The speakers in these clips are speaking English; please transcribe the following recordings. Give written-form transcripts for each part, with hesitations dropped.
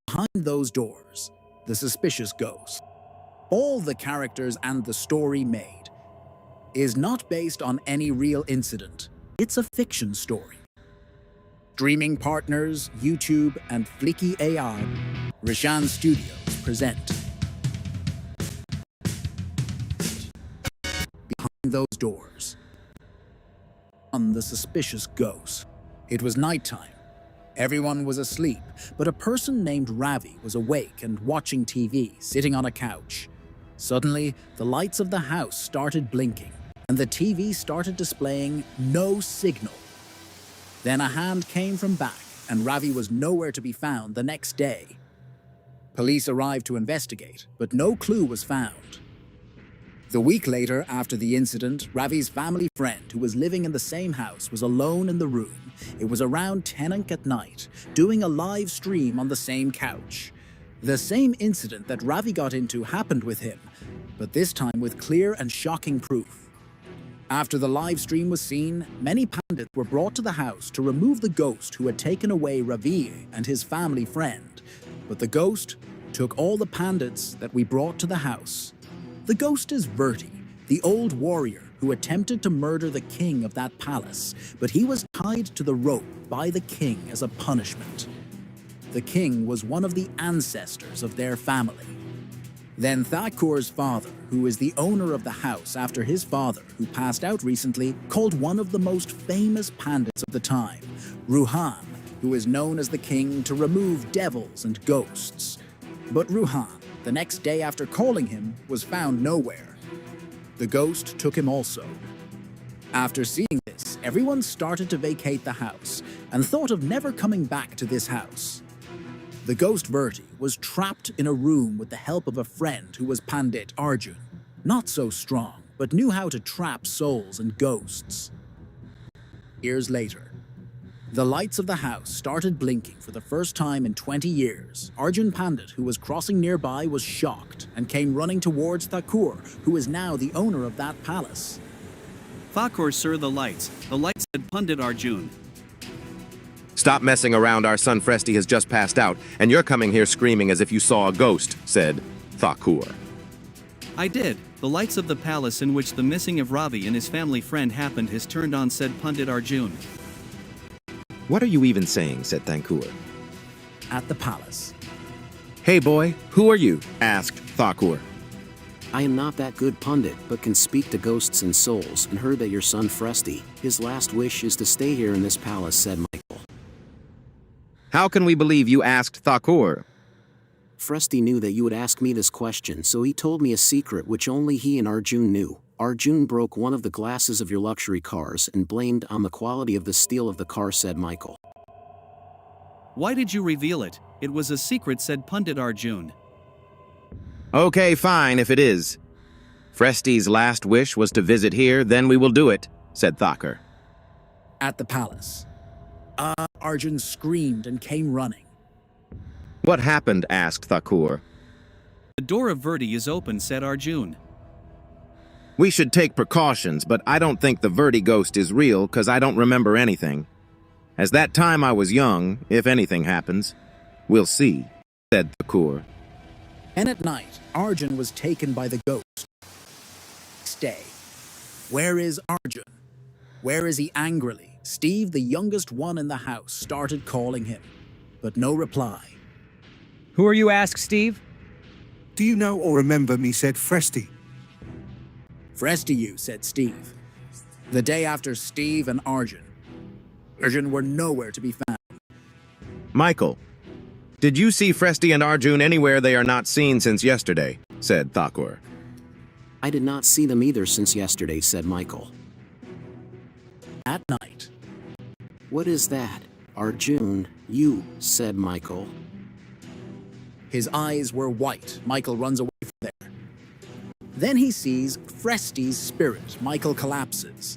Behind those doors, the suspicious ghost. All the characters and the story made is not based on any real incident. It's a fiction story. Streaming partners, YouTube and Fliki AI, Rishaan Studios present Behind Those Doors. On the suspicious ghost. It was nighttime. Everyone was asleep, but a person named Ravi was awake and watching TV, sitting on a couch. Suddenly, the lights of the house started blinking, and the TV started displaying no signal. Then a hand came from back, and Ravi was nowhere to be found the next day. Police arrived to investigate, but no clue was found. The week later, after the incident, Ravi's family friend, who was living in the same house, was alone in the room. It was around 10 at night, doing a live stream on the same couch. The same incident that Ravi got into happened with him, but this time with clear and shocking proof. After the live stream was seen, many pandits were brought to the house to remove the ghost who had taken away Ravi and his family friend. But the ghost took all the pandits that we brought to the house. The ghost is Verti, the old warrior who attempted to murder the king of that palace, but he was tied to the rope by the king as a punishment. The king was one of the ancestors of their family. Then Thakur's father, who is the owner of the house after his father, who passed out recently, called one of the most famous pandits of the time, Rishaan, who is known as the king to remove devils and ghosts. But Rishaan, the next day after calling him, was found nowhere. The ghost took him also. After seeing this, everyone started to vacate the house and thought of never coming back to this house. The ghost Verti was trapped in a room with the help of a friend who was Pandit Arjun. Not so strong, but knew how to trap souls and ghosts. Years later, the lights of the house started blinking for the first time in 20 years. Arjun Pandit, who was crossing nearby, was shocked and came running towards Thakur, who is now the owner of that palace. Thakur, sir, the lights. The lights, said Pandit Arjun. Stop messing around, our son Fresti has just passed out, and you're coming here screaming as if you saw a ghost, said Thakur. I did. The lights of the palace in which the missing of Ravi and his family friend happened has turned on, said Pandit Arjun. What are you even saying, said Thakur. At the palace. Hey boy, who are you? Asked Thakur. I am not that good pundit, but can speak to ghosts and souls, and heard that your son Fresti, his last wish is to stay here in this palace, said Michael. How can we believe you? Asked Thakur. Fresti knew that you would ask me this question, so he told me a secret which only he and Arjun knew. Arjun broke one of the glasses of your luxury cars and blamed on the quality of the steel of the car, said Michael. Why did you reveal it? It was a secret, said Pandit Arjun. Okay, fine, if it is. Fresti's last wish was to visit here, then we will do it, said Thakur. At the palace. Arjun screamed and came running. What happened? Asked Thakur. The door of Verti is open, said Arjun. We should take precautions, but I don't think the Verti ghost is real, because I don't remember anything. As that time I was young, if anything happens. We'll see, said Thakur. And at night, Arjun was taken by the ghost. Stay. Where is Arjun? Where is he? Angrily, Steve, the youngest one in the house, started calling him, but no reply. Who are you? Asked Steve. Do you know or remember me? Said Fresti. Fresti you, said Steve. The day after Steve and Arjun were nowhere to be found. Michael, did you see Fresti and Arjun anywhere? They are not seen since yesterday, said Thakur. I did not see them either since yesterday, said Michael. At night. What is that? Arjun, you, said Michael. His eyes were white. Michael runs away from there. Then he sees Fresti's spirit. Michael collapses.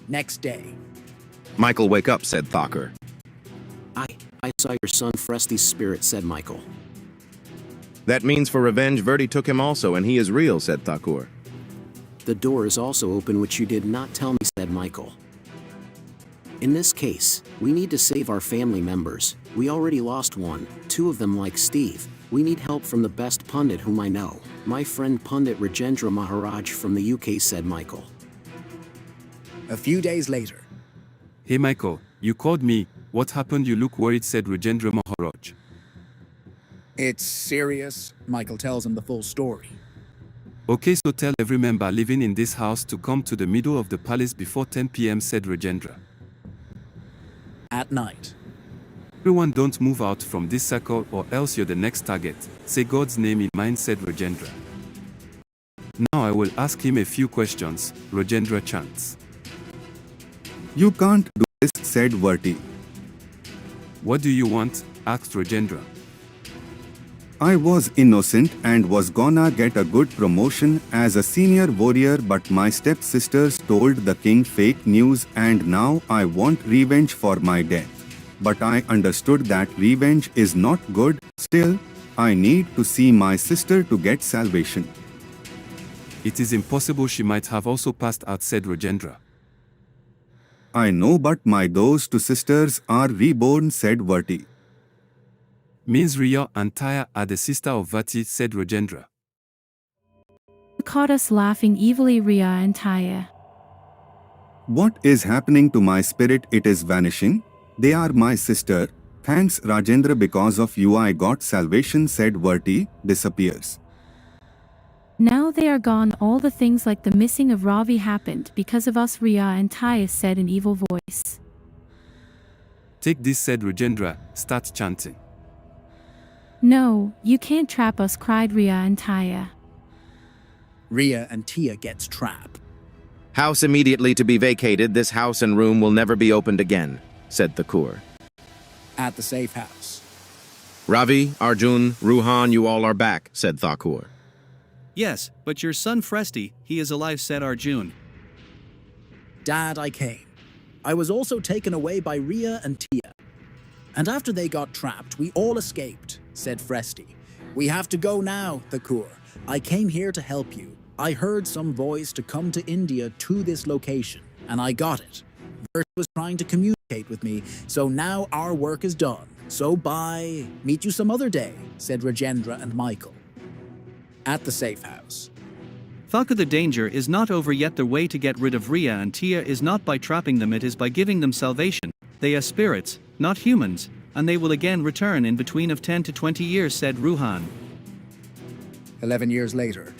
Next day. Michael, wake up, said Thakur. I saw your son Fresti's spirit, said Michael. That means for revenge, Verti took him also, and he is real, said Thakur. The door is also open, which you did not tell me, said Michael. In this case, we need to save our family members. We already lost one, two of them like Steve. We need help from the best pundit whom I know. My friend Pundit Rajendra Maharaj from the UK, said Michael. A few days later, Hey Michael, you called me. What happened? You look worried, said Rajendra Maharaj. it's serious. Michael tells him the full story. Okay, so tell every member living in this house to come to the middle of the palace before 10 p.m., said Rajendra. At night, Everyone don't move out from this circle or else you're the next target. Say God's name in mind, said Rajendra. Now I will ask him a few questions, Rajendra chants. You can't do this, said Verti. What do you want? Asked Rajendra. I was innocent and was gonna get a good promotion as a senior warrior, but my stepsisters told the king fake news and now I want revenge for my death. But I understood that revenge is not good. Still, I need to see my sister to get salvation. It is impossible, she might have also passed out, said Rajendra. I know, but my those two sisters are reborn, said Verti. Means Riya and Taya are the sister of Vati, said Rajendra. You caught us laughing evilly, Ria and Taya. What is happening to my spirit? It is vanishing. They are my sister. Thanks Rajendra, because of you I got salvation, said Verti. Disappears. Now they are gone. All the things like the missing of Ravi happened because of us, Ria and Taya, said an evil voice. Take this, said Rajendra. Start chanting. No, you can't trap us, cried Ria and Taya. Ria and Tia gets trapped. House immediately to be vacated. This house and room will never be opened again, said Thakur. At the safe house, Ravi, Arjun, Ruhan, you all are back, said Thakur. Yes, but your son Fresti, he is alive, said Arjun. Dad, I came. I was also taken away by Ria and Tia. And after they got trapped, we all escaped, said Fresti. We have to go now, Thakur. I came here to help you. I heard some voice to come to India to this location, and I got it. Vert was trying to communicate with me, so now our work is done. So bye. Meet you some other day, said Rajendra and Michael. At the safe house, Thakur, the danger is not over yet. The way to get rid of Ria and Tia is not by trapping them, it is by giving them salvation. They are spirits, not humans, and they will again return in between of 10 to 20 years, said Ruhan. 11 years later,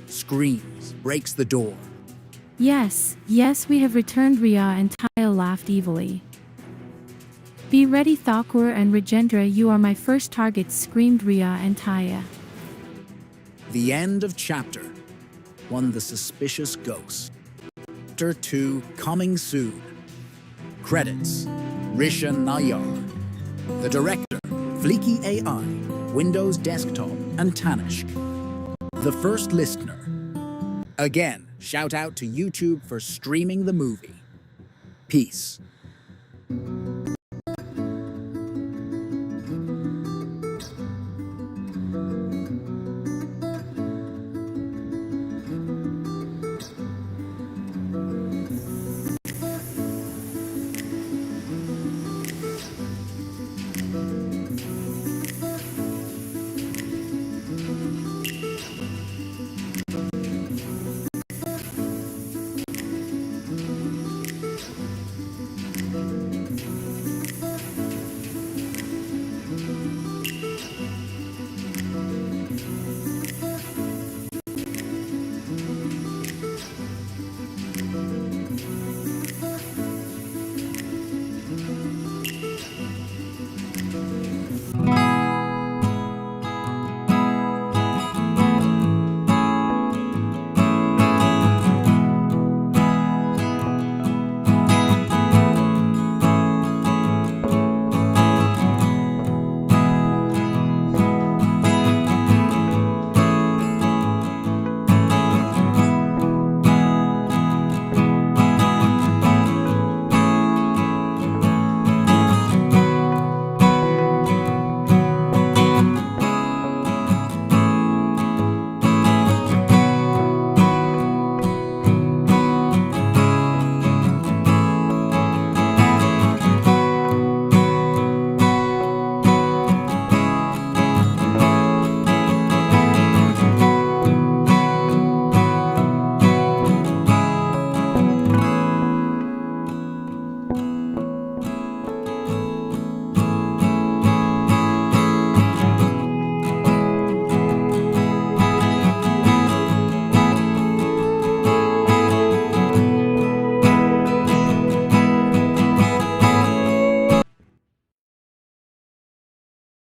screams, breaks the door. Yes, yes, we have returned, Ria and Taya laughed evilly. Be ready, Thakur and Rajendra, you are my first targets, screamed Ria and Taya. The end of Chapter 1, The Suspicious Ghost. Chapter 2, coming soon. Credits, Rishaan Nayyar. The director, Fliki AI, Windows Desktop, and Tanishq. The first listener. Again, shout out to YouTube for streaming the movie. Peace.